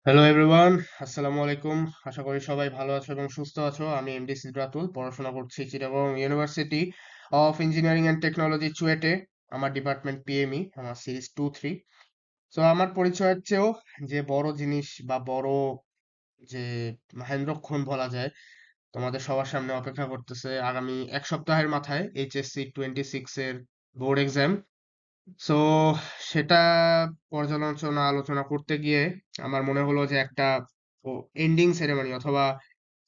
Hello everyone, আসসালামু আলাইকুম। আশা করি সবাই ভালো আছো এবং সুস্থ আছো। আমি এমডি সিদ্রাতুল, পড়াশোনা করছি Chittagong university of engineering and technology চুয়েটে। আমার ডিপার্টমেন্ট পিএমই, আমার সিরিজ 2-3। সো আমার পরিচয়ের চেয়েও যে বড় জিনিস বা বড় যে মহেন্দ্রক্ষণ বলা যায় তোমাদের সবার সামনে অপেক্ষা করতেছে আগামী এক সপ্তাহের মাথায় এইচএসসি 26 এর বোর্ড এক্সাম। সো সেটা পর্যালোচনা আলোচনা করতে গিয়ে আমার মনে হলো যে একটা এন্ডিং সেরেমনি অথবা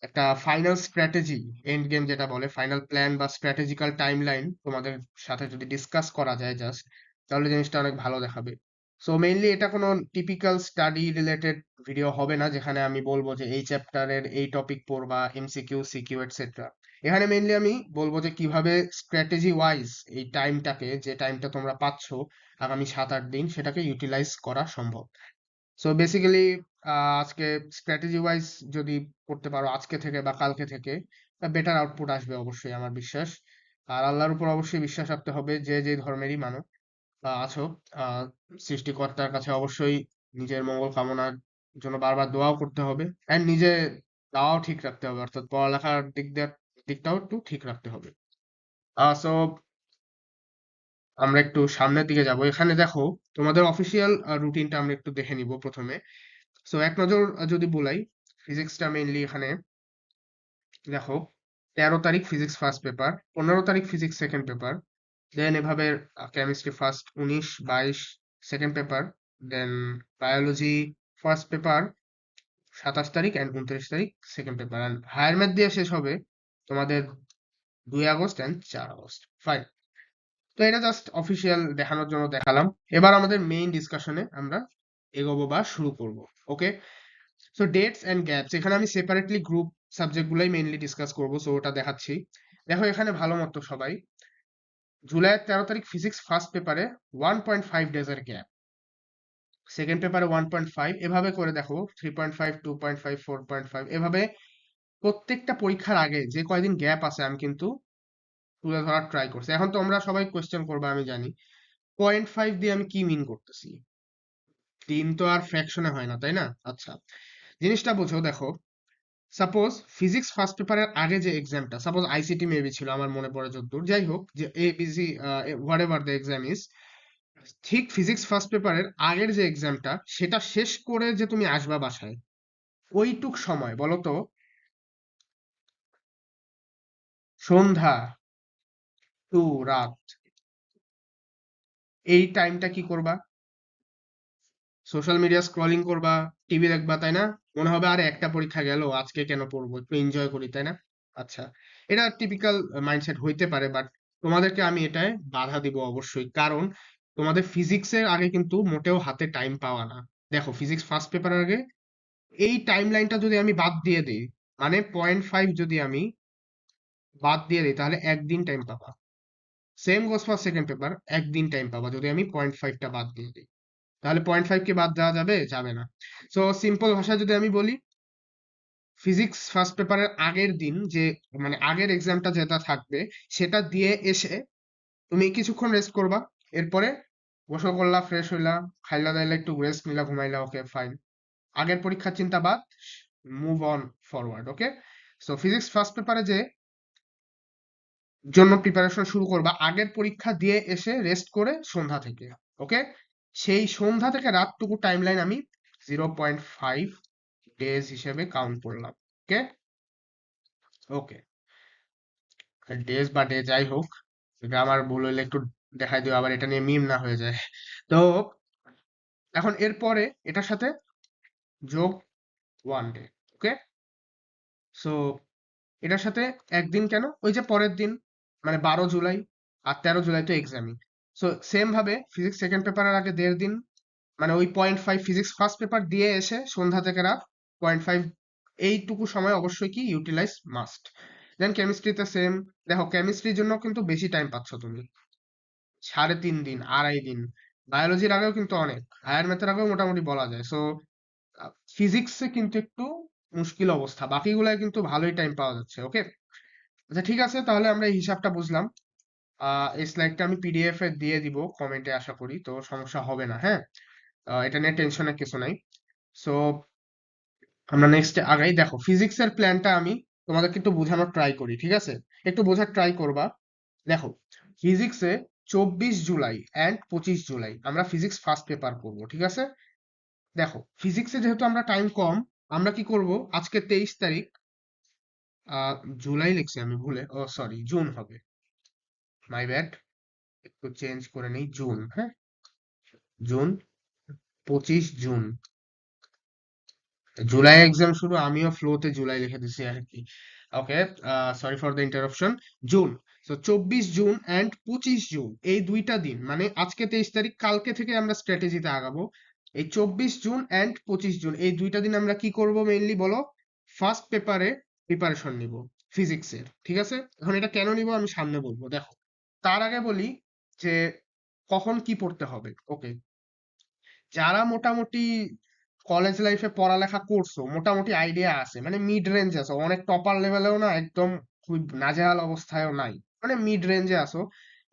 একটা ফাইনাল স্ট্র্যাটেজি, এন্ড গেম যেটা বলে ফাইনাল প্ল্যান বা স্ট্র্যাটেজিক্যাল টাইমলাইন তোমাদের সাথে যদি ডিসকাস করা যায় জাস্ট, তাহলে জিনিসটা অনেক ভালো দেখাবে। সো মেইনলি এটা কোনো টিপিক্যাল স্টাডি রিলেটেড ভিডিও হবে না যেখানে আমি বলবো যে এই চ্যাপ্টারের এই টপিক পড়বা, এমসিকিউ সিকিউ এটসেট্রা। এখানে মেইনলি আমি বলবো যে কিভাবে স্ট্র্যাটেজি ওয়াইজ এই টাইমটাকে, যে টাইমটা তোমরা পাচ্ছ আগামী 7-8 দিন, সেটাকে ইউটিলাইজ করা সম্ভব। সো বেসিক্যালি আজকে স্ট্র্যাটেজি ওয়াইজ যদি করতে পারো আজকে থেকে বা কালকে থেকে, বেটার আউটপুট আসবে অবশ্যই আমার বিশ্বাস। আর আল্লাহর উপর অবশ্যই বিশ্বাস রাখতে হবে, যে যে ধর্মেরই মানো আছো। আহ সৃষ্টিকর্তার কাছে অবশ্যই নিজের মঙ্গল কামনার জন্য বারবার দোয়াও করতে হবে, এন্ড নিজে দাওয়াও ঠিক রাখতে হবে, অর্থাৎ পড়ালেখার দিকটাও একটু ঠিক রাখতে হবে। সো আমরা একটু সামনের দিকে যাব। এখানে দেখো তোমাদের অফিসিয়াল রুটিনটা আমরা একটু দেখে নিব প্রথমে। সো এক নজর যদি বলাই, ফিজিক্সটা মেইনলি এখানে দেখো 13 তারিখ ফিজিক্স ফার্স্ট পেপার, 15 তারিখ ফিজিক্স সেকেন্ড পেপার, দেন এভাবে chemistry first 19-22 second paper, then biology first paper 27 তারিখ অ্যান্ড 29 তারিখ second paper, and higher math দিয়ে শেষ হবে তোমাদের 2 আগস্ট অ্যান্ড 4 আগস্ট। ফাইন। তো এটা জাস্ট অফিসিয়াল দেখানোর জন্য দেখালাম। এবার আমাদের মেইন ডিসকাশনে আমরা এগোবো বা শুরু করব। ওকে। সো ডেটস এন্ড গ্যাপস, এখানে আমি সেপারেটলি গ্রুপ সাবজেক্ট গুলাই মেইনলি ডিসকাস করবো, সো ওটা দেখাচ্ছি। দেখো এখানে ভালো মতো সবাই, জুলাইয়ের 13 তারিখ ফিজিক্স ফার্স্ট পেপারে 1.5 ডেজ এর গ্যাপ, সেকেন্ড পেপারে 1.5, এভাবে করে দেখো 3.5, 2.5, 4.5, এভাবে প্রত্যেকটা পরীক্ষার আগে যে কয়দিন গ্যাপ আছে আমি কিন্তু তুলে ধরার ট্রাই করছি। এখন তোমরা সবাই কোয়েশ্চেন করবে আমি জানি, 0.5 দিয়ে আমি কি মিন করতেছি? দিন তো আর ফ্র্যাকশনে হয় না, তাই না? আচ্ছা, জিনিসটা বুঝো। দেখো সাপোজ ফিজিক্স ফার্স্ট পেপারের আগে যে এক্সামটা, সাপোজ আইসিটি মেবি ছিল আমার মনে পড়ে যতদূর, যাই হোক, যে ABC what ever the exam is, ঠিক ফিজিক্স ফার্স্ট পেপারের আগের যে এক্সামটা সেটা শেষ করে যে তুমি আসবা বাসায়, ওইটুক সময় বলো তো, সন্ধ্যা টু রাত, এই টাইমটা কি করবা? সোশ্যাল মিডিয়া স্ক্রলিং করবা, টিভি দেখবা, তাই না? মনে হবে আরে একটা পরীক্ষা গেল, আজকে কেন পড়বো, একটু এনজয় করি, তাই না? আচ্ছা, এটা টিপিক্যাল মাইন্ডসেট হইতে পারে, বাট তোমাদেরকে আমি এটায় বাধা দিব অবশ্যই, কারণ তোমাদের ফিজিক্সের আগে কিন্তু মোটেও হাতে টাইম পাওয়া না। দেখো ফিজিক্স ফার্স্ট পেপারের আগে এই টাইম লাইনটা যদি আমি বাদ দিয়ে দিই, মানে 0.5 যদি আমি বাদ দিয়ে দিই, তাহলে একদিন টাইম পাবা। Same goes for second paper, একদিন টাইম পাবা যদি আমি 0.5টা বাদ দিয়ে দিই। তাহলে 0.5 কি বাদ দেওয়া যাবে? যাবে না। সো সিম্পল ভাষায় যদি আমি বলি, ফিজিক্স ফার্স্ট পেপারের আগের দিন যে, মানে আগের এক্সামটা যেটা থাকবে, সেটা দিয়ে এসে তুমি কিছুক্ষণ রেস্ট করবা। এরপরে গোসল করলা, ফ্রেশ হইলা, খাইলা দাইলা, একটু রেস্ট নিলা, ঘুমাইলা, ওকে ফাইন। আগের পরীক্ষার চিন্তা বাদ, move on forward. Okay. So physics first পেপারে যে জন্য প্রিপারেশন শুরু করবা আগের পরীক্ষা দিয়ে এসে রেস্ট করে সন্ধ্যা থেকে। ওকে। সেই সন্ধ্যা থেকে রাতটুকু টাইমলাইন আমি 0.5 ডেজ হিসেবে কাউন্ট করলাম। ওকে। ওকে, ডেজ বা ডে যাই হোক, গ্রামার ভুল হইলে একটু দেখাই দিও, আবার এটা নিয়ে মিম না হয়ে যায়। তো এখন এরপরে এটার সাথে যোগ 1 ডে। ওকে। সো এটার সাথে একদিন কেন, ওই যে পরের দিন, মানে 12 জুলাই, আর 13 জুলাই তো এক্সামই। সো সেম ভাবে ফিজিক্স সেকেন্ড পেপারের আগে 1.5 দিন, মানে ওই 0.5 ফিজিক্স ফার্স্ট পেপার দিয়ে এসে সন্ধ্যা থেকে রাত 0.5, এইটুকু সময় অবশ্যই কি ইউটিলাইজ মাস্ট। দেন কেমিস্ট্রিতে সেম। দেখো কেমিস্ট্রির জন্য কিন্তু বেশি টাইম পাচ্ছ তুমি, 3.5 দিন, 2.5 দিন। বায়োলজির আগেও কিন্তু অনেক, হায়ার ম্যাথের আগেও মোটামুটি বলা যায়। সো ফিজিক্সে কিন্তু একটু মুশকিল অবস্থা, বাকিগুলায় কিন্তু ভালোই টাইম পাওয়া যাচ্ছে। ওকে। আচ্ছা ঠিক আছে, তাহলে আমরা এই হিসাবটা বুঝলাম। এই স্লাইডটা আমি পিডিএফ এ দিয়ে দিব কমেন্টে, আশা করি তো সমস্যা হবে না। হ্যাঁ, এটা নিয়ে টেনশনের কিছু নাই। সো আমরা নেক্সটে আগাই। দেখো ফিজিক্সের প্ল্যানটা আমি তোমাদেরকে একটু বোঝানোর ট্রাই করি, ঠিক আছে? একটু বোঝার ট্রাই করবা। দেখো ফিজিক্সে 24 জুলাই অ্যান্ড 25 জুলাই আমরা ফিজিক্স ফার্স্ট পেপার করব, ঠিক আছে? দেখো ফিজিক্সে যেহেতু আমরা টাইম কম, আমরা কি করব, আজকে 23 তারিখ, জুলাই লিখছি আমি ভুলে, ও সরি জুন হবে, মাই ব্যাড, একটু চেঞ্জ করে নেই, জুন, হ্যাঁ জুন, 25 জুন। জুলাই এক্সাম শুরু, আমিও ফ্লোতে জুলাই লিখে দিছি আর কি। Okay, sorry for the interruption. June, তো 24 জুন অ্যান্ড 25 জুন এই দুইটা দিন, মানে আজকে 23 তারিখ, কালকে থেকে আমরা স্ট্র্যাটেজিতে আগাবো। এই 24 জুন অ্যান্ড 25 জুন এই দুইটা দিন আমরা কি করব মেইনলি বলো? ফার্স্ট পেপারে প্রিপারেশন নিব ফিজিক্সের, ঠিক আছে? এখন এটা কেন নিব আমি সামনে বলবো। দেখো তার আগে বলি যে কখন কি পড়তে হবে। ওকে, যারা মোটামুটি কলেজ লাইফে পড়ালেখা করছো, মোটামুটি আইডিয়া আছে, মানে মিড রেঞ্জ আছো, অনেক টপার লেভেলেও না, একদম খুব নাজেহাল অবস্থায়ও নাই, মানে মিড রেঞ্জে আছো,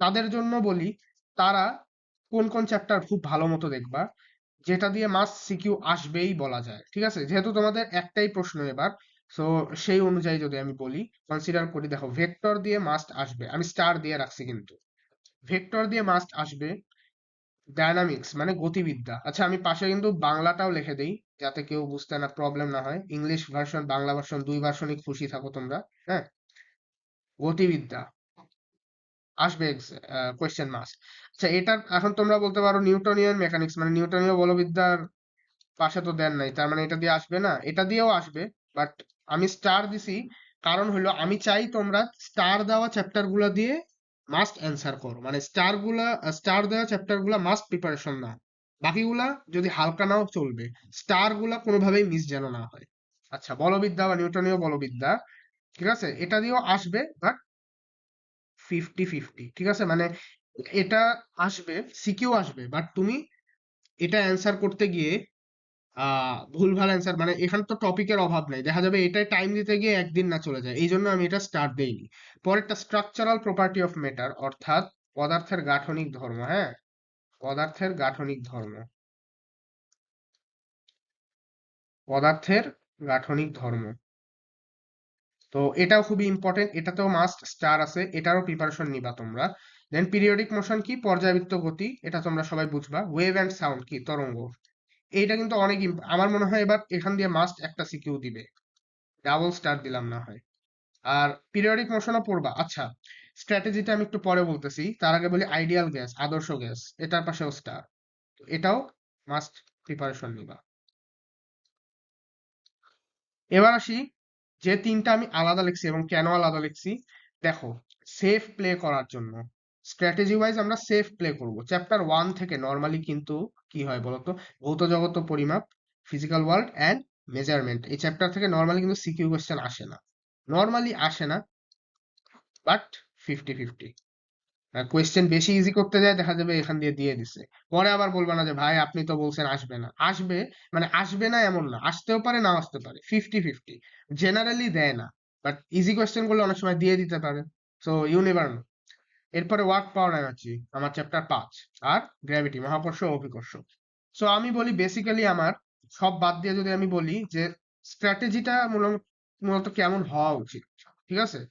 তাদের জন্য বলি, তারা কোন কোন চ্যাপ্টার খুব ভালো মতো দেখবা, যেটা দিয়ে মাস সিকিউ আসবেই বলা যায়, ঠিক আছে? যেহেতু তোমাদের একটাই প্রশ্ন এবার, সো সেই অনুযায়ী যদি আমি বলি, কনসিডার করি, দেখো ভেক্টর দিয়ে মাস্ট আসবে, আমি স্টার দিয়ে রাখছি কিন্তু, ভেক্টর দিয়ে মাস্ট আসবে। ডায়নামিক্স মানে গতিবিদ্যা, আচ্ছা আমি পাশে কিন্তু বাংলাটাও লিখে দেই, যাতে কেউ বুঝতে না প্রবলেম না হয়, ইংলিশ ভার্সন বাংলা ভার্সন দুই ভার্সনই খুশি থাকো তোমরা, হ্যাঁ? গতিবিদ্যা আসবে, কোয়েশ্চেন মাস্ক। আচ্ছা এটা এখন তোমরা বলতে পারো নিউটনিয়ান মেকানিক্স, মানে নিউটনীয় বলবিদ্যার পাশে তো দেন নাই, তার মানে এটা দিয়ে আসবে না, এটা দিয়েও আসবে, বাট আমি স্টার দিছি, কারণ হলো আমি চাই তোমরা স্টার দেওয়া চ্যাপ্টার গুলা দিয়ে মাস্ট অ্যান্সার করো, মানে স্টার দেওয়া চ্যাপ্টার গুলা মাস্ট প্রিপারেশন নাও, বাকিগুলা যদি হালকা নাও চলবে, স্টার গুলা কোনোভাবেই মিস যেন না হয়। আচ্ছা বলবিদ্যা বা নিউটনীয় বলবিদ্যা, ঠিক আছে, এটা দিয়েও আসবে, বাট 50-50, ঠিক আছে? মানে এটা আসবে, সিকিউ আসবে, বাট তুমি এটা অ্যান্সার করতে গিয়ে ভুলভাল অ্যান্সার, মানে এখানে তো টপিকের অভাব নাই, দেখা যাবে এটাই টাইম দিতে গিয়ে একদিন না চলে যায়, এই জন্য আমি এটা স্টার্ট দেইনি। পরেরটা স্ট্রাকচারাল প্রপার্টি অফ ম্যাটার, অর্থাৎ পদার্থের গাঠনিক ধর্ম, হ্যাঁ, পদার্থের গাঠনিক ধর্ম, পদার্থের গাঠনিক ধর্ম, তো এটাও খুবই ইম্পর্টেন্ট, এটাতেও মাস্ট স্টার আছে, এটারও প্রিপারেশন নিবা তোমরা। দেন পিরিয়ডিক মোশন কি, পর্যায়বৃত্ত গতি, এটা তোমরা সবাই বুঝবা। ওয়েভ অ্যান্ড সাউন্ড কি, তরঙ্গ, এইটা কিন্তু অনেক আমার মনে হয় এবার এখান দিয়ে মাস্ট একটা সিকিউ দিবে, ডাবল স্টার দিলাম না হয়। আর পিরিয়ডিক মোশনও পড়বা। আচ্ছা স্ট্র্যাটেজিটা আমি একটু পরে বলতেছি, তার আগে বলি আইডিয়াল গ্যাস, আদর্শ গ্যাস, এটার পাশেও স্টার, এটাও মাস্ট প্রিপারেশন নিবা। এবার আসি, যে তিনটা আমি আলাদা লিখছি এবং কেন আলাদা লিখছি, দেখো সেফ প্লে করার জন্য, স্ট্র্যাটেজি ওয়াইজ আমরা সেফ প্লে করব। চ্যাপ্টার 1 থেকে নর্মালি কিন্তু কি হয় বলতো, ভৌত জগত ও পরিমাপ, ফিজিক্যাল ওয়ার্ল্ড অ্যান্ড মেজারমেন্ট, এই চ্যাপ্টার থেকে নর্মালি কিন্তু সিকিউ কোয়েশ্চেন আসে না, নর্মালি আসে না, বাট 50-50, কোয়েশ্চেন বেশি ইজি করতে যায়, দেখা যাবে এখান দিয়ে দিয়ে দিছে, পরে আবার বলবা না যে ভাই আপনি তো বলছেন আসবে না, আসবে, মানে আসবে না এমন না, আসতেও পারে নাও আসতে পারে, 50-50, জেনারেলি দেয় না, বাট ইজি কোয়েশ্চেন গুলো অনেক সময় দিয়ে দিতে পারে, সো ইউ নেভার নো। এরপরে ওয়ার্ক পাওয়ার এনার্জি, আমার চ্যাপ্টার 5, আর গ্র্যাভিটি, মহাকর্ষ ও অভিকর্ষ। সো আমি বলি বেসিক্যালি আমার সব বাদ দিয়ে যদি আমি বলি যে স্ট্র্যাটেজিটা মূলত কেমন হওয়া উচিত, ঠিক আছে?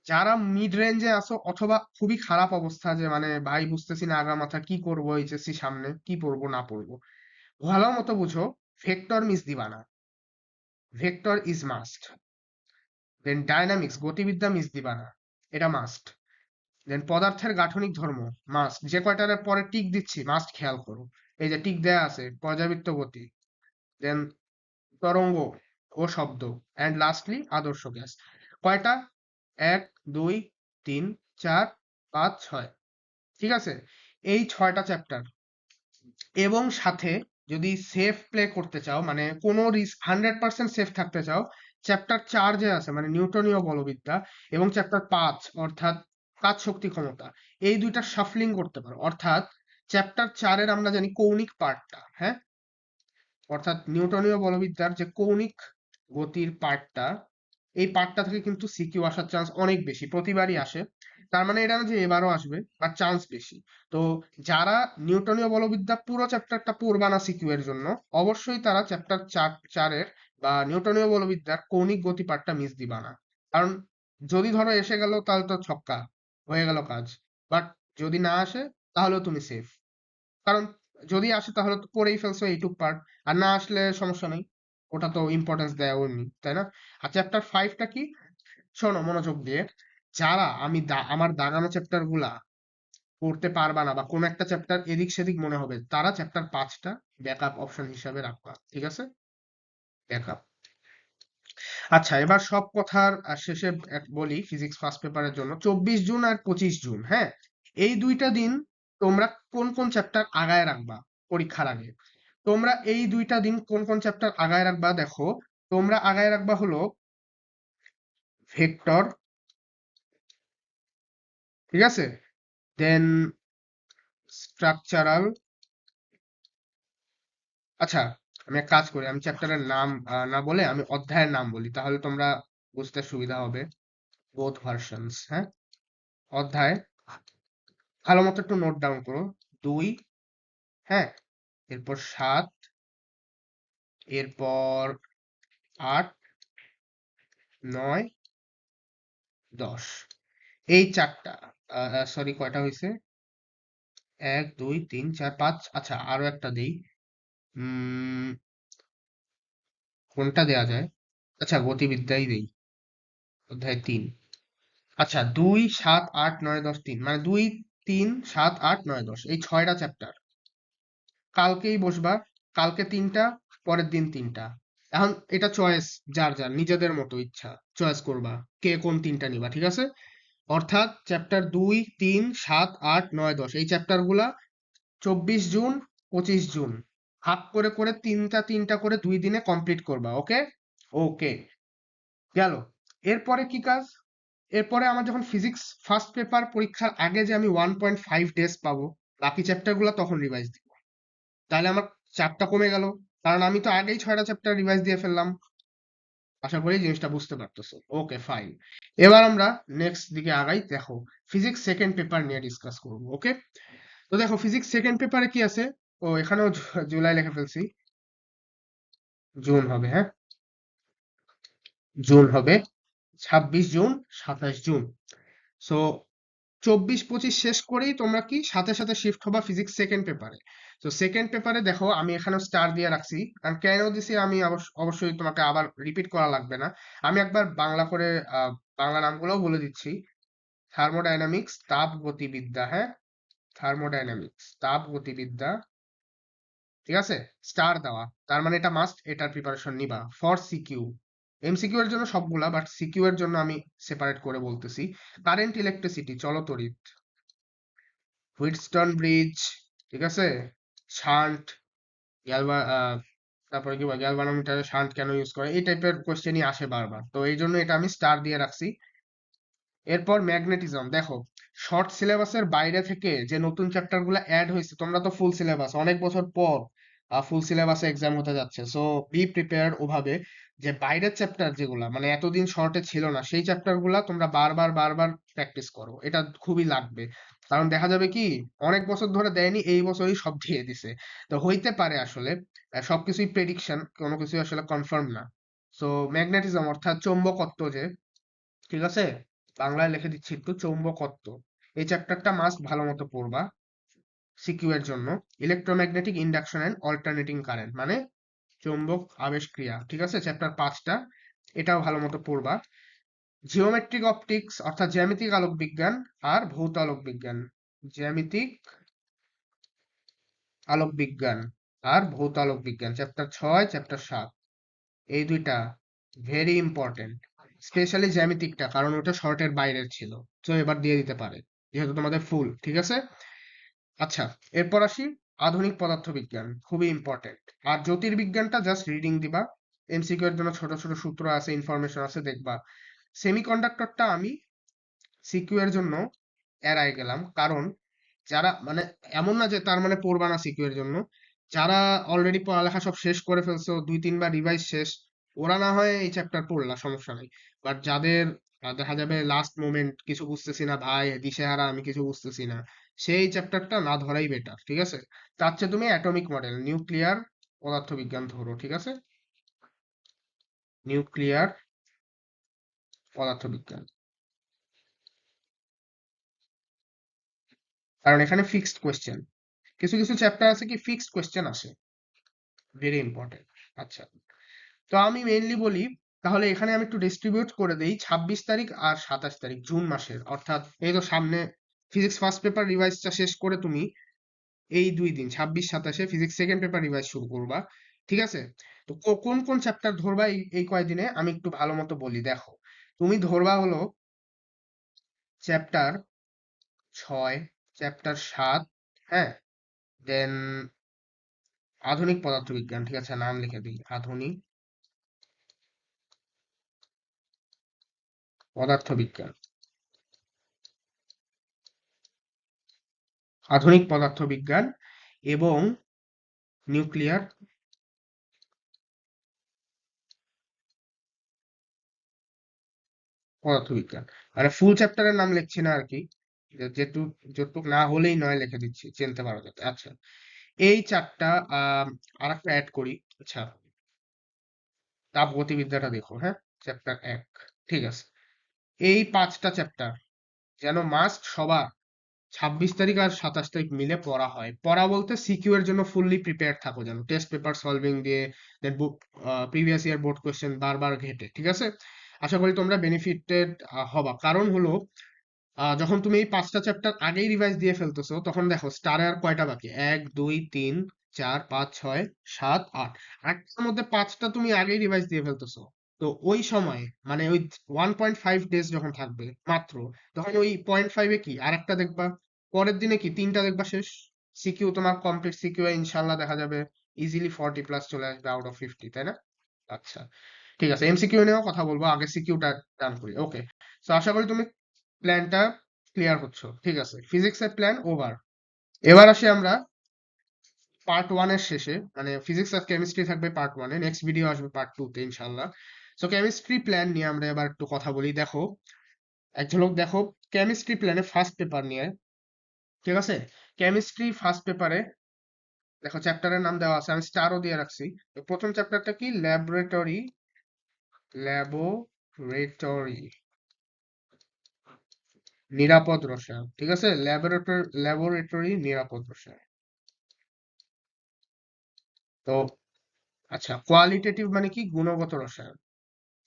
যারা মিড রেঞ্জে আছো অথবা খুবই খারাপ অবস্থা, যে মানে ভাই বুঝতেছি না আগা মাথা কি করবো, এইচএসসি সামনে কি পড়বো না পড়বো, ভালো মতো বুঝো, ভেক্টর মিস দিবা না, vector is must. Then dynamics গতিবিদ্যা মিস দিবা না, এটা মাস্ট। দেন পদার্থের গাঠনিক ধর্ম মাস্ট, যে কয়টার পরে টিক দিচ্ছি মাস্ট খেয়াল করো, এই যে টিক দেয়া আছে, পর্যাবৃত্ত গতি, দেন তরঙ্গ ও শব্দ, এন্ড লাস্টলি আদর্শ গ্যাস। কয়টা? 1 2 3 4 5 6, ঠিক আছে? এই 6টা চ্যাপ্টার, এবং সাথে যদি সেফ প্লে করতে চাও, মানে কোনো রিস্ক 100% সেফ থাকতে চাও, চ্যাপ্টার 4 যে আছে মানে নিউটনীয় বলবিদ্যা, এবং চ্যাপ্টার 5 অর্থাৎ কাজ শক্তি ক্ষমতা, এই দুইটা শাফলিং করতে পারো, অর্থাৎ চ্যাপ্টার 4 আমরা জানি কৌণিক পার্টটা, হ্যাঁ, অর্থাৎ নিউটনীয় বলবিদ্যার যে কৌণিক গতির পার্টটা, এই পার্টটা থেকে কিন্তু সিকিউ আসার চান্স অনেক বেশি, প্রতিবারই আসে। তার মানে এটা না যে এবারও আসবে, বাট চান্স বেশি। তো যারা নিউটনীয় বলবিদ্যা পুরো চ্যাপ্টারটা পড়বা না সিকিউ এর জন্য, অবশ্যই তারা চ্যাপ্টার 4 বা নিউটনীয় বলবিদ্যার কৌণিক গতি পার্টটা মিস দিবা না। কারণ যদি ধরো এসে গেল তাহলে তো ছক্কা, হয়ে গেল কাজ। বাট যদি না আসে তাহলেও তুমি সেফ। কারণ যদি আসে তাহলে তো পড়েই ফেলছো এইটুক পার্ট, আর না আসলে সমস্যা নেই, ওটা তো ইম্পর্টেন্স দেয় এমনি, তাই না? আর চ্যাপ্টার 5টা কি, শোনো মনোযোগ দিয়ে। যারা আমার দাগানো চ্যাপ্টার গুলা পড়তে পারবা না, বা কোনো একটা চ্যাপ্টার এদিক সেদিক মনে হবে, তারা চ্যাপ্টার 5টা ব্যাকআপ অপশন হিসাবে রাখবা, ঠিক আছে? ব্যাকআপ। আচ্ছা, এবার সব কথার শেষে বলি ফিজিক্স ফার্স্ট পেপারের জন্য 24 জুন আর 25 জুন, হ্যাঁ, এই দুইটা দিন তোমরা কোন কোন চ্যাপ্টার আগায় রাখবা পরীক্ষার আগে। তোমরা এই দুইটা দিন কোন কোন চ্যাপ্টার আগায় রাখবা, দেখো। তোমরা আগায় রাখবা হলো ভেক্টর, ঠিক আছে, দেন স্ট্রাকচারাল। আচ্ছা, আমি এক কাজ করি, আমি চ্যাপ্টারের নাম না বলে আমি অধ্যায়ের নাম বলি, তাহলে তোমরা বুঝতে সুবিধা হবে। বোথ ভার্সনস, হ্যাঁ, অধ্যায়, ভালো মতো একটু নোট ডাউন করো। 2, হ্যাঁ, এরপর 7, এরপর 8, 9, 10, এই চারটা। সরি, কয়টা হয়েছে? 1, 2, 3, 4, 5। আচ্ছা, আরো একটা দেই। উম কোনটা দেয়া যায়? আচ্ছা, গতিবিদ্যাই দেই, অধ্যায় 3। আচ্ছা, 2, 7, 8, 9, 10, 3, মানে 2, 3, 7, 8, 9, 10, এই 6টা চ্যাপ্টার কালকেই বসবা। কালকে 3টা, পরের দিন 3টা। এখন এটা চয়েস, যার যার নিজেদের মতো ইচ্ছা চয়েস করবা কে কোন 3টা নিবা, ঠিক আছে? অর্থাৎ চ্যাপ্টার 2, 3, 7, 8, 9, 10 এই চ্যাপ্টার গুলা 24 জুন, 25 জুন ভাগ করে করে 3টা 3টা করে 2 দিনে কমপ্লিট করবা। ওকে, ওকে, গেল। এরপরে কি কাজ? এরপরে আমার যখন ফিজিক্স ফার্স্ট পেপার পরীক্ষার আগে যে আমি 1.5 ডেজ পাবো, বাকি চ্যাপ্টার গুলা তখন রিভাইজ দিব। তাহলে আমার চাপটা কমে গেল, কারণ আমি তো আগেই 6টা চ্যাপ্টার রিভাইজ দিয়ে ফেললাম। আশা করি জিনিসটা বুঝতে পারতেছো। ওকে, ফাইন। এবার আমরা নেক্সট দিকে আগাই। দেখো, ফিজিক্স সেকেন্ড পেপার নিয়ে ডিসকাস করবো। ওকে, তো দেখো ফিজিক্স সেকেন্ড পেপারে কি আছে। ও, এখানেও জুলাই লিখে ফেলছি, জুন হবে, হ্যাঁ, জুন হবে। 26 জুন, 27 জুন। সো 24-25 শেষ করেই তোমরা কি সাথে সাথে শিফট হবা ফিজিক্স সেকেন্ড পেপারে। তো সেকেন্ড পেপারে দেখো আমি এখানে স্টার দিয়ে রাখছি, কারণ কেন দিছি আমি অবশ্যই তোমাকে আবার রিপিট করা লাগবে না। আমি একবার বাংলা করে বাংলা নামগুলোও বলে দিচ্ছি। থার্মোডাইনামিক্স, তাপ গতিবিদ্যা, হ্যাঁ, থার্মোডাইনামিক্স, তাপ গতিবিদ্যা, ঠিক আছে, স্টার দেওয়া। তার মানে এটা মাস্ট, এটার প্রিপারেশন নিবা ফর সিকিউ। এমসিকিউ এর জন্য সবগুলা, বাট সিকিউ এর জন্য আমি সেপারেট করে বলতেছি। কারেন্ট, ইলেকট্রিসিটি, চলতড়িৎ, হুইটস্টোন ব্রিজ, ঠিক আছে, শান্ট, গ্যালভা তারপরে কি গ্যালভানোমিটারে শান্ট কেন ইউজ করে, এই টাইপের কোশ্চেনই আসে বারবার, তো এই জন্য এটা আমি স্টার দিয়ে রাখছি। এরপর ম্যাগনেটিজম, দেখো শর্ট সিলেবাসের বাইরে থেকে যে নতুন চ্যাপ্টার গুলো অ্যাড হয়েছে, তোমরা তো ফুল সিলেবাস অনেক বছর পর ফুল সিলেবাসে এক্সাম হতে যাচ্ছে, সো বি প্রিপেয়ার্ড ওভাবে যে বাইরের চ্যাপ্টার যেগুলা মানে এতদিন শর্টে ছিল না, সেই চ্যাপ্টার গুলা তোমরা বারবার বারবার প্র্যাকটিস করো, এটা খুবই লাগবে। কারণ দেখা যাবে কি অনেক বছর ধরে দেয়নি, এই বছরই সব দিয়ে দিছে। তো হইতে পারে আসলে সবকিছুই প্রেডিকশন, কোনো কিছু আসলে কনফার্ম না। সো ম্যাগনেটিজম অর্থাৎ চৌম্বকত্ব, যে, ঠিক আছে, বাংলায় লিখে দিচ্ছি একটু, চৌম্বকত্ব, এই চ্যাপ্টারটা মাস্ট ভালো মতো পড়বা সিকিউ এর জন্য। Electromagnetic induction and alternating current, মানে চৌম্বক আবেশ ক্রিয়া, ঠিক আছে, চ্যাপ্টার 5টা, এটাও ভালো মতো পড়বা। জিওমেট্রিক অপটিক্স অর্থাৎ জ্যামিতিক আলোক বিজ্ঞান আর ভৌত আলোক বিজ্ঞান, জ্যামিতিক আলোক বিজ্ঞান আর ভৌত আলোক বিজ্ঞান, চ্যাপ্টার 6, চ্যাপ্টার 7, এই দুইটা ভেরি ইম্পর্টেন্ট। স্পেশালি জ্যামিতিকটা, কারণ ওটা শর্টের বাইরের ছিল, তো এবার দিয়ে দিতে পারে যেহেতু তোমাদের ফুল, ঠিক আছে। আচ্ছা, এরপর আসি আধুনিক পদার্থবিজ্ঞান, খুবই ইম্পর্টেন্ট। আর জ্যোতির্বিজ্ঞানটা জাস্ট রিডিং দিবা, এমসিকিউ এর জন্য ছোট ছোট সূত্র আছে, ইনফরমেশন আছে, দেখবা। সেমিকন্ডাক্টরটা আমি সিকিউ এর জন্য এড়ায় গেলাম, কারণ যারা মানে এমন না যে তার মানে পড়বা না সিকিউ এর জন্য, যারা অলরেডি পড়ালেখা সব শেষ করে ফেলছো, 2-3 বার রিভাইজ শেষ, ওরা না হয় এই চ্যাপ্টার পড়লা, সমস্যা নাই। বাট যাদের দেখা যাবে লাস্ট মোমেন্ট কিছু বুঝতেছি না ভাই, দিশেহারা, আমি কিছু বুঝতেছি না, সেই চ্যাপ্টারটা না ধরাই বেটার, ঠিক আছে? তার চেয়ে তুমি অ্যাটমিক মডেল, নিউক্লিয়ার পদার্থবিজ্ঞান ধরো, ঠিক আছে? নিউক্লিয়ার পদার্থবিজ্ঞান, কারণ এখানে ফিক্সড কোয়েশ্চেন, কিছু কিছু চ্যাপ্টার আছে কি ফিক্সড কোয়েশ্চেন আসে, ভেরি ইম্পর্টেন্ট। আচ্ছা, তো আমি মেইনলি বলি, তাহলে এখানে আমি একটু ডিস্ট্রিবিউট করে দেই 26 তারিখ আর 27 তারিখ জুন মাসের, অর্থাৎ এই তো সামনে ফিজিক্স ফার্স্ট পেপার রিভাইজটা শেষ করে তুমি এই 2 দিন 26-27-এ ফিজিক্স সেকেন্ড পেপার রিভাইজ শুরু করবা, ঠিক আছে? তো কোন কোন চ্যাপ্টার ধরবা এই কয়দিনে আমি একটু ভালো মতো বলি, দেখো। তুমি ধরবা হলো চ্যাপ্টার 6, চ্যাপ্টার 7, হ্যাঁ, দেন আধুনিক পদার্থবিজ্ঞান, ঠিক আছে, নাম লিখে দিই, আধুনিক পদার্থবিজ্ঞান, আধুনিক পদার্থবিজ্ঞান এবং নিউক্লিয়ার পদার্থবিজ্ঞান। মানে ফুল চ্যাপ্টারের নাম লিখছি না আর কি, যেটুক যতটুক না হলেই নয় লিখে দিচ্ছি, চিনতে পারো যাতে। আচ্ছা, এই চারটা আর একটা অ্যাড করি। আচ্ছা, তাপগতিবিদ্যাটা দেখো, হ্যাঁ, চ্যাপ্টার 1, ঠিক আছে? এই 5টা চ্যাপ্টার যেন মাস্ট সবার 26 তারিখ আর 27 তারিখ মিলে পড়া হয়। পড়া বলতে সিকিউ এর জন্য ফুললি প্রিপেয়ার থাকো, যেন টেস্ট পেপার সলভিং দিয়ে দেন বুক প্রিভিয়াস ইয়ার বোর্ড কোশ্চেন বারবার ঘেটে, ঠিক আছে? আশা করি তোমরা বেনিফিটেড হবা, কারণ হলো যখন তুমি এই 5টা চ্যাপ্টার আগেই রিভাইজ দিয়ে ফেলতেছো, তখন দেখো স্টারে আর কয়টা বাকি, 1 2 3 4 5 6 7 8, 8টার মধ্যে 5টা তুমি আগেই রিভাইজ দিয়ে ফেলতেছো। তো ওই সময় মানে ওই 1.5 ডেজ যখন থাকবে মাত্র, তখন ওই 0.5-এ কি আরেকটা দেখবা, পরের দিনে কি 3টা দেখবা, শেষ। সিকিউ তোমার কমপ্লিট, সিকিউ ইনশাল্লাহ দেখা যাবে ইজিলি 40 প্লাস চলে আসবে আউট অফ 50, তাই না? আচ্ছা, ঠিক আছে, এমসিকিউ নিয়েও কথা বলবো, আগে সিকিউটা ডান করি, ওকে। তো আশা করি তুমি প্ল্যানটা ক্লিয়ার হচ্ছে, ঠিক আছে? ফিজিক্সের প্ল্যান ওভার। এবার আসি আমরা পার্ট 1 এর শেষে, মানে ফিজিক্স আর কেমিস্ট্রি থাকবে পার্ট 1-এ, নেক্সট ভিডিও আসবে পার্ট 2-তে ইনশাআল্লাহ। সো কেমিস্ট্রি প্ল্যান নিয়ে আমরা এবার একটু কথা বলি, দেখো, এক ঝলক দেখো কেমিস্ট্রি প্ল্যানে ফার্স্ট পেপার নিয়ে, ঠিক আছে? কেমিস্ট্রি ফার্স্ট পেপারে দেখো চ্যাপ্টারের নাম দেওয়া আছে, আমি স্টারও দিয়ে রাখছি। তো প্রথম চ্যাপ্টারটা কি, ল্যাবরেটরি, ল্যাবরেটরি নিরাপদ রসায়ন, ঠিক আছে? ল্যাবরেটরি নিরাপদ রসায়ন। তো আচ্ছা, কোয়ালিটেটিভ মানে কি, গুণগত রসায়ন,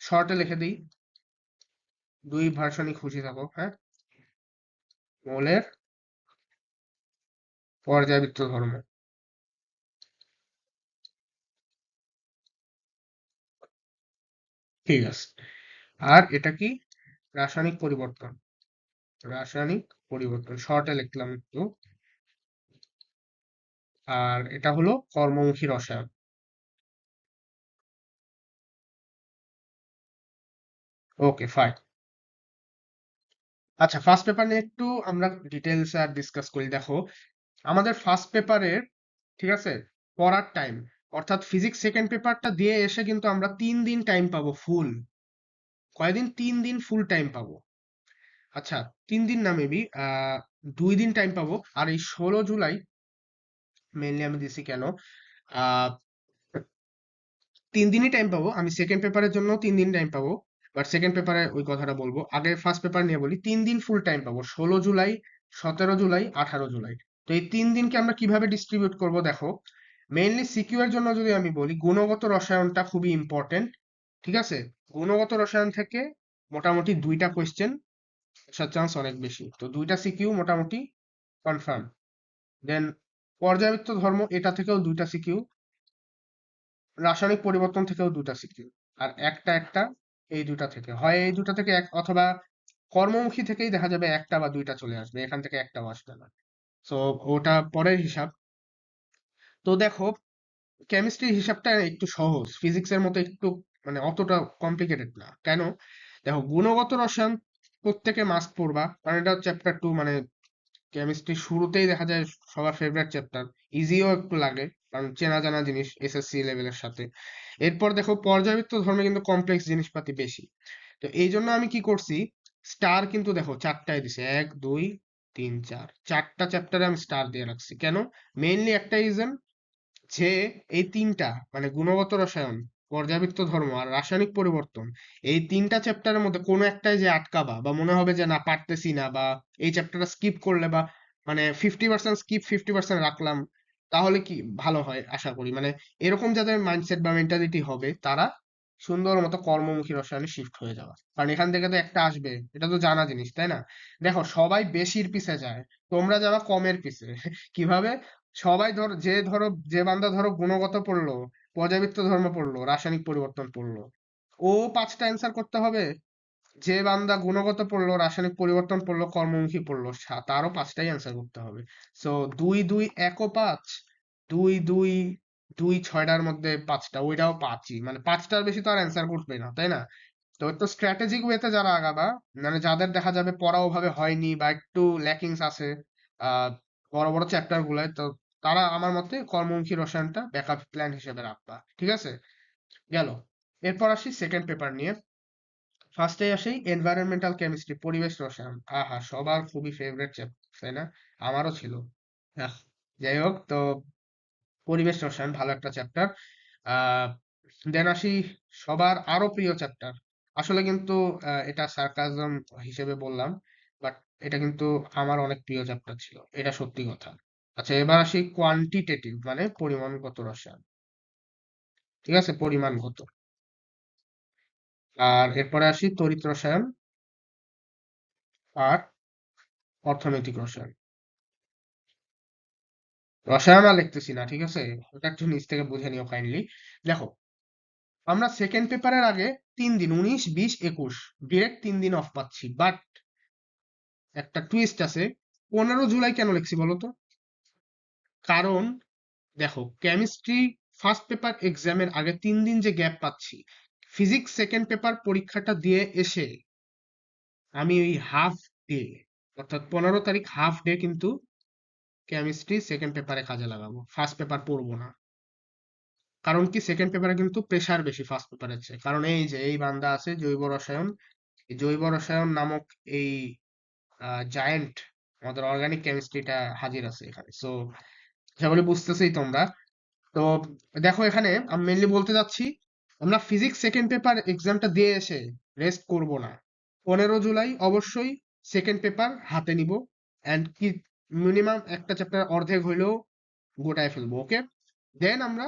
শর্টে লিখে দিই, 2 ভার্সনই খুশি থাকো, হ্যাঁ। মৌলের পর্যায়বৃত্ত ধর্ম, ঠিক আছে। আর এটা কি, রাসায়নিক পরিবর্তন, রাসায়নিক পরিবর্তন শর্টে লিখলাম একটু। আর এটা হলো কর্মমুখী রসায়ন, ওকে ফাইন। আচ্ছা, ফার্স্ট পেপার নিয়ে একটু আমরা ডিটেলস আর ডিসকাস করি, দেখো আমাদের ফার্স্ট পেপারের, ঠিক আছে, পড়ার টাইম, অর্থাৎ ফিজিক্স সেকেন্ড পেপারটা দিয়ে এসে কিন্তু আমরা 3 দিন টাইম পাবো ফুল, কয়দিন, 3 দিন ফুল টাইম পাবো। আচ্ছা, 3 দিন না মেবি 2 দিন টাইম পাবো। আর এই 16 জুলাই মেইনলি আমি দিছি কেন, আহ 3 দিনই টাইম পাবো, আমি সেকেন্ড পেপারের জন্য 3 দিন টাইম পাবো, বাট সেকেন্ড পেপারে ওই কথাটা বলবো, আগে ফার্স্ট পেপার নিয়ে বলি। 3 দিন ফুল টাইম পাবো, 16 জুলাই, 17 জুলাই, 18 জুলাই। তো এই 3 দিনকে আমরা কিভাবে ডিস্ট্রিবিউট করব, দেখো, মেইনলি সিকিউ এর জন্য যদি আমি বলি, গুণগত রসায়নটা খুবই ইম্পর্টেন্ট, ঠিক আছে? গুণগত রসায়ন থেকে মোটামুটি 2টা কোয়েশ্চেন আসার চান্স অনেক বেশি, তো 2টা সিকিউ মোটামুটি কনফার্ম। দেন পর্যায়বৃত্ত ধর্ম, এটা থেকেও 2টা সিকিউ, রাসায়নিক পরিবর্তন থেকেও 2টা সিকিউ, আর একটা এই 2টা থেকে হয়, এই 2টা থেকে এক, অথবা কর্মমুখী থেকেই দেখা যাবে 1টা বা 2টা চলে আসবে, এখান থেকে একটাও আসবে না। সো ওটা পরের হিসাব। তো দেখো, কেমিস্ট্রির হিসাবটা একটু সহজ, ফিজিক্সের মতো একটু মানে অতটা কমপ্লিকেটেড না, কেন? দেখো, গুণগত রসায়ন প্রত্যেকে মাস্ট পড়বা, কারণ এটা চ্যাপ্টার 2, মানে কেমিস্ট্রি শুরুতেই দেখা যায় সবার ফেভারিট চ্যাপ্টার, ইজিও একটু লাগে, কারণ চেনা জানা জিনিস এসএসসি লেভেলের সাথে। এরপর দেখো পর্যায়বৃত্ত ধর্মে কিন্তু কমপ্লেক্স জিনিসপাতি বেশি। তো এই জন্য আমি কি করছি, স্টার কিন্তু দেখো চারটায় দিছে, 1 2 3 4, চারটা চ্যাপ্টারে আমি স্টার দিয়ে রাখছি। কেন? মেইনলি একটা রিজন, যে এই তিনটা মানে গুণগত রসায়ন, পর্যাবৃত্ত ধর্ম আর রাসায়নিক পরিবর্তন, এই তিনটা চ্যাপ্টারের মধ্যে কোনো একটাই যে আটকাবা বা মনে হবে যে না পারতেছি না, বা এই চ্যাপ্টারটা স্কিপ করলে, বা মানে 50% স্কিপ 50% রাখলাম, তাহলে কি ভালো হয় আশা করি। মানে এরকম যাদের মাইন্ডসেট বা মেন্টালিটি হবে, তারা সুন্দর মতো কর্মমুখী রসায়নে শিফট হয়ে যাওয়া, কারণ এখান থেকে তো একটা আসবে, এটা তো জানা জিনিস, তাই না? দেখো সবাই বেশির পিছে যায়, তোমরা যাবা কমের পিছে। কিভাবে? সবাই যে বান্দা ধরো গুণগত পড়লো, পর্যাবৃত্ত ধর্ম পড়লো, রাসায়নিক পরিবর্তন পড়লো, ও পাঁচটা অ্যান্সার করতে হবে। যে বান্দা গুণগত পড়লো, রাসায়নিক পরিবর্তন পড়লো, কর্মমুখী পড়লো, তারও পাঁচটাই অ্যান্সার করতে হবে। সো 2 2 1 ও 5, 2 2 2 6টার মধ্যে পাঁচটা, ওইটাও পাঁচই, মানে পাঁচটার বেশি তো আর অ্যান্সার করবে না, তাই না? তো একটু স্ট্র্যাটেজিক ওয়েতে যারা আগাবা, মানে যাদের দেখা যাবে পড়া ওভাবে হয়নি বা একটু ল্যাকিংস আছে আহ বড় বড় চ্যাপ্টার গুলায়, তো তারা আমার মতে কর্মমুখী রসায়নটা ব্যাকআপ প্ল্যান হিসেবে রাখবা, ঠিক আছে? গেল। এরপর আসি সেকেন্ড পেপার নিয়ে। ফার্স্টে আসি এনভায়রনমেন্টাল কেমিস্ট্রি, পরিবেশ রসায়ন। আহা, সবার খুবই ফেভারিট চ্যাপ্টার, তাই না? আমারও ছিল। আহ, যাই হোক, তো পরিবেশ রসায়ন ভালো একটা চ্যাপ্টার। আহ দেন আসি সবার আরো প্রিয় চ্যাপ্টার। আসলে কিন্তু এটা সার্কাজম হিসেবে বললাম, বাট এটা কিন্তু আমার অনেক প্রিয় চ্যাপ্টার ছিল, এটা সত্যি কথা। আচ্ছা, এবার আসি কোয়ান্টিটেটিভ, মানে পরিমাণগত রসায়ন। ঠিক আছে, পরিমাণগত। আর এরপরে আসি তড়িৎ রসায়ন আর অর্থনৈতিক রসায়ন। রসায়ন আর লিখতেছি না, ঠিক আছে? ওটা একটু নিচ থেকে বুঝে নিও কাইন্ডলি। দেখো, আমরা সেকেন্ড পেপারের আগে 3 দিন, 19 20 21 ডিরেক্ট 3 দিন অফ পাচ্ছি, বাট একটা টুইস্ট আছে। 15 জুলাই কেন লিখছি বলো তো? কারণ দেখো, কেমিস্ট্রি ফার্স্ট পেপার এক্সামের আগে 3 দিন যে গ্যাপ পাচ্ছি, ফিজিক্স সেকেন্ড পেপার পরীক্ষাটা দিয়ে এসে আমি ওই হাফ ডে, অর্থাৎ 15 তারিখ হাফ ডে কিন্তু কেমিস্ট্রি সেকেন্ড পেপারে কাজে লাগাবো, ফার্স্ট পেপার পড়বো না। কারণ কি, সেকেন্ড পেপারে কিন্তু প্রেসার বেশি ফার্স্ট পেপারের চেয়ে, কারণ এই যে এই বান্দা আছে জৈব রসায়ন, এই জৈব রসায়ন নামক এই জায়ান্ট আমাদের অর্গানিক কেমিস্ট্রিটা হাজির আছে এখানে। সো আশা করি বুঝতেছেই তোমরা। তো দেখো, এখানে আমি মেনলি বলতে যাচ্ছি, আমরা ফিজিক্স সেকেন্ড পেপার এক্সামটা দিয়ে এসে রেস্ট করব না। 15 জুলাই অবশ্যই সেকেন্ড পেপার হাতে নিব, অ্যান্ড কি মিনিমাম একটা চ্যাপ্টার অর্ধেক হইলেও গোটায় ফেলবো, ওকে? দেন আমরা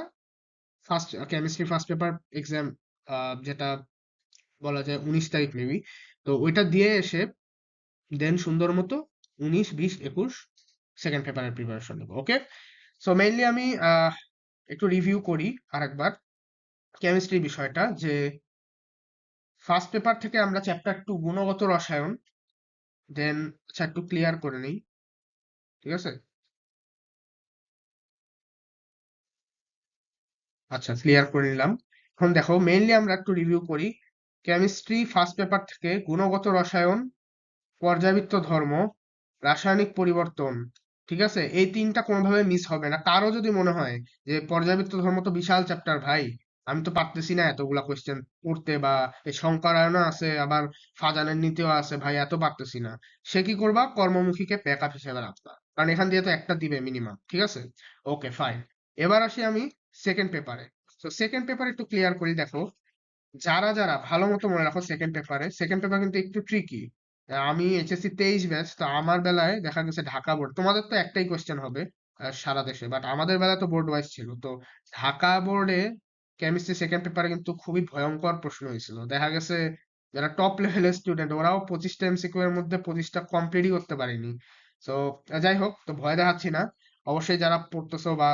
কেমিস্ট্রি ফার্স্ট পেপার এক্সাম, যেটা বলা যায় 19 তারিখ মেবি, তো ওইটা দিয়ে এসে দেন সুন্দর মতো 19 20 21 সেকেন্ড পেপারের প্রিপারেশন নেবো, ওকে? সো মেইনলি আমি একটু রিভিউ করি আরেকবার কেমিস্ট্রি বিষয়টা, যে ফার্স্ট পেপার থেকে আমরা চ্যাপ্টার 2 গুণগত রসায়ন, দেন আচ্ছা একটু ক্লিয়ার করে নেই, ঠিক আছে? আচ্ছা, ক্লিয়ার করে নিলাম। এখন দেখো, মেইনলি আমরা একটু রিভিউ করি। কেমিস্ট্রি ফার্স্ট পেপার থেকে গুণগত রসায়ন, পর্যাবৃত্ত ধর্ম, রাসায়নিক পরিবর্তন, ঠিক আছে? এই তিনটা কোনোভাবে মিস হবে না। কারো যদি মনে হয় যে পর্যাবৃত্ত ধর্ম তো বিশাল চ্যাপ্টার ভাই, আমি তো পারতেছি না এতগুলা কোয়েশ্চেন পড়তে, বা এই সংকরায়নও আছে, আবার ফাজানের নীতিও আছে, ভাই এত পারতেছি না, সে কি করবা, কর্মমুখীকে ব্যাকআপ হিসেবে রাখবা, কারণ এখান দিয়ে তো একটা দিবে মিনিমাম, ঠিক আছে? ওকে, ফাইন। এবার আসি আমি সেকেন্ড পেপারে। তো সেকেন্ড পেপার একটু ক্লিয়ার করি। দেখো, যারা যারা ভালো মতো মনে রাখো, সেকেন্ড পেপার কিন্তু একটু ট্রিকি। আমি এইচএসসি 23 ব্যাচ, তো আমার বেলায় দেখা গেছে ঢাকা বোর্ড, তোমাদের তো একটাই কোয়েশ্চেন হবে সারা দেশে, বাট আমাদের বেলায় তো বোর্ড ওয়াইজ ছিল। তো ঢাকা বোর্ডে কেমিস্ট্রি সেকেন্ড পেপারে কিন্তু খুবই ভয়ঙ্কর প্রশ্ন হয়েছিল, দেখা গেছে যারা টপ লেভেলের স্টুডেন্ট, ওরাও 25টা এমসিকিউ এর মধ্যে 25টা কমপ্লিটই করতে পারেনি। তো যাই হোক, তো ভয় দেখাচ্ছি না, অবশ্যই যারা পড়তেছো বা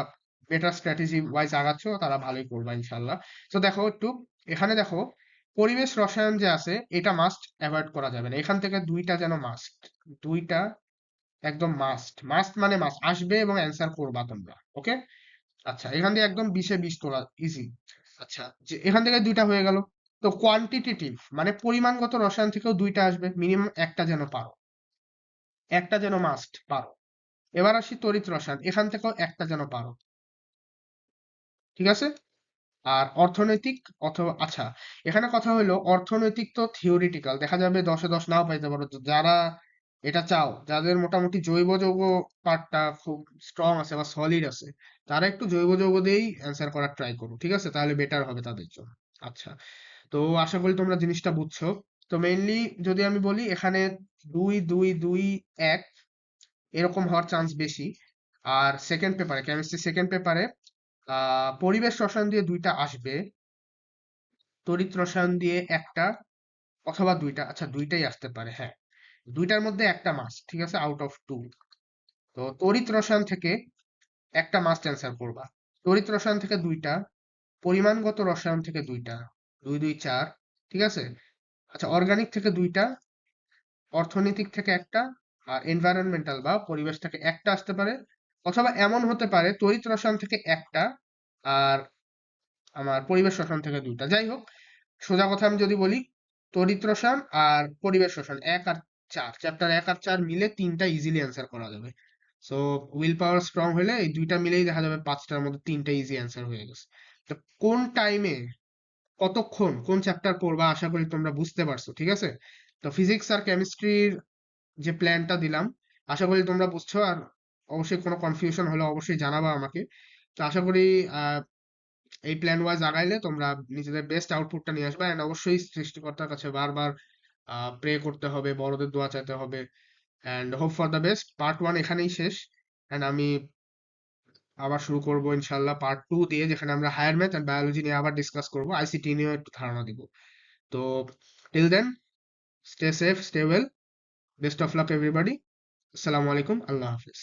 বেটার স্ট্র্যাটেজি ওয়াইজ আগাচ্ছো, তারা ভালোই করবা ইনশাল্লাহ। তো দেখো একটু, এখানে দেখো, পরিবেশ রসায়ন যে আছে এটা মাস্ট অ্যাভয়েড করা যাবে না, এখান থেকে দুইটা যেন মাস্ট, দুইটা একদম মাস্ট, মাস্ট মানে মাস্ট আসবে এবং অ্যান্সার করবা তোমরা, ওকে? আচ্ছা, এখান দিয়ে একদম 20-এ 20 তোলা ইজি। আচ্ছা, যে এখান থেকে দুইটা হয়ে গেল। তো কোয়ান্টিটেটিভ মানে পরিমাণগত রসায়ন থেকেও দুইটা আসবে, মিনিমাম একটা যেন পারো, একটা যেন মাস্ট পারো। এবার আসি তড়িৎ রসায়ন, এখান থেকেও একটা যেন পারো, ঠিক আছে? আর অর্থনৈতিক অথবা আচ্ছা, এখানে কথা হলো অর্থনৈতিক তো থিওরিটিক্যাল, দেখা যাবে 10-এ 10 নাও পাইতে পারো। তো যারা এটা চাও, যাদের মোটামুটি জৈব যৌগ পার্টটা খুব স্ট্রং আছে বা সলিড আছে, তারা একটু জৈব যৌগ দিয়েই অ্যান্সার করার ট্রাই করো, ঠিক আছে? তাহলে বেটার হবে তাদের জন্য। আচ্ছা, তো আশা করি তোমরা জিনিসটা বুঝছো। তো মেইনলি যদি আমি বলি, এখানে 2-2-2-1 এরকম হওয়ার চান্স বেশি। আর সেকেন্ড পেপারে, কেমিস্ট্রি সেকেন্ড পেপারে পরিবেশ রসায়ন দিয়ে 2টা আসবে, তড়িৎ রসায়ন দিয়ে একটা অথবা 2টা, আচ্ছা 2টাই আসতে পারে, হ্যাঁ 2টার মধ্যে একটা মাস্ট, ঠিক আছে, আউট অফ 2। তো তড়িৎ রসায়ন থেকে একটা মাস্ট অ্যান্সার করবা। তড়িৎ রসায়ন থেকে 2টা, পরিমাণগত রসায়ন থেকে 2টা, 2-2-4, ঠিক আছে। আচ্ছা, অর্গানিক থেকে 2টা, অর্থনৈতিক থেকে একটা, আর এনভায়রনমেন্টাল বা পরিবেশ থেকে একটা আসতে পারে। অথবা এমন হতে পারে তড়িৎ রসায়ন থেকে একটা, আর আমার পরিবেশ রসায়ন থেকে 2টা। যাই হোক, সোজা কথা আমি যদি বলি, তড়িৎ রসায়ন আর পরিবেশ রসায়ন 1 আর 4, চ্যাপ্টার 1 আর 4 মিলে 3টা ইজিলি অ্যান্সার করা যাবে। সো উইল পাওয়ার স্ট্রং হলে এই 2টা মিলেই দেখা যাবে 5টার মধ্যে 3টা ইজি অ্যান্সার হয়ে গেছে। তো কোন টাইমে কতক্ষণ কোন চ্যাপ্টার পড়বা আশা করি তোমরা বুঝতে পারছো, ঠিক আছে? তো ফিজিক্স আর কেমিস্ট্রির যে প্ল্যানটা দিলাম, আশা করি তোমরা বুঝছো। আর অবশ্যই কোনো কনফিউশন হলে অবশ্যই জানাবা আমাকে। তো আশা করি আহ এই প্ল্যান ওয়াইজ আগাইলে তোমরা নিজেদের বেস্ট আউটপুটটা নিয়ে আসবে। এন্ড অবশ্যই সৃষ্টিকর্তার কাছে বারবার প্রে করতে হবে, বড়দের দোয়া চাইতে হবে। And hope for the best. Part 1 এখানেই শেষ। এন্ড আমি আবার শুরু করবো ইনশাল্লাহ পার্ট 2 দিয়ে, যেখানে আমরা হায়ার ম্যাথ এন্ড বায়োলজি নিয়ে আবার ডিসকাস করবো, আইসিটি নিয়েও একটু ধারণা দিব। তো till then, stay safe, stay well, best of luck everybody. আসসালামু আলাইকুম, আল্লাহ হাফিজ।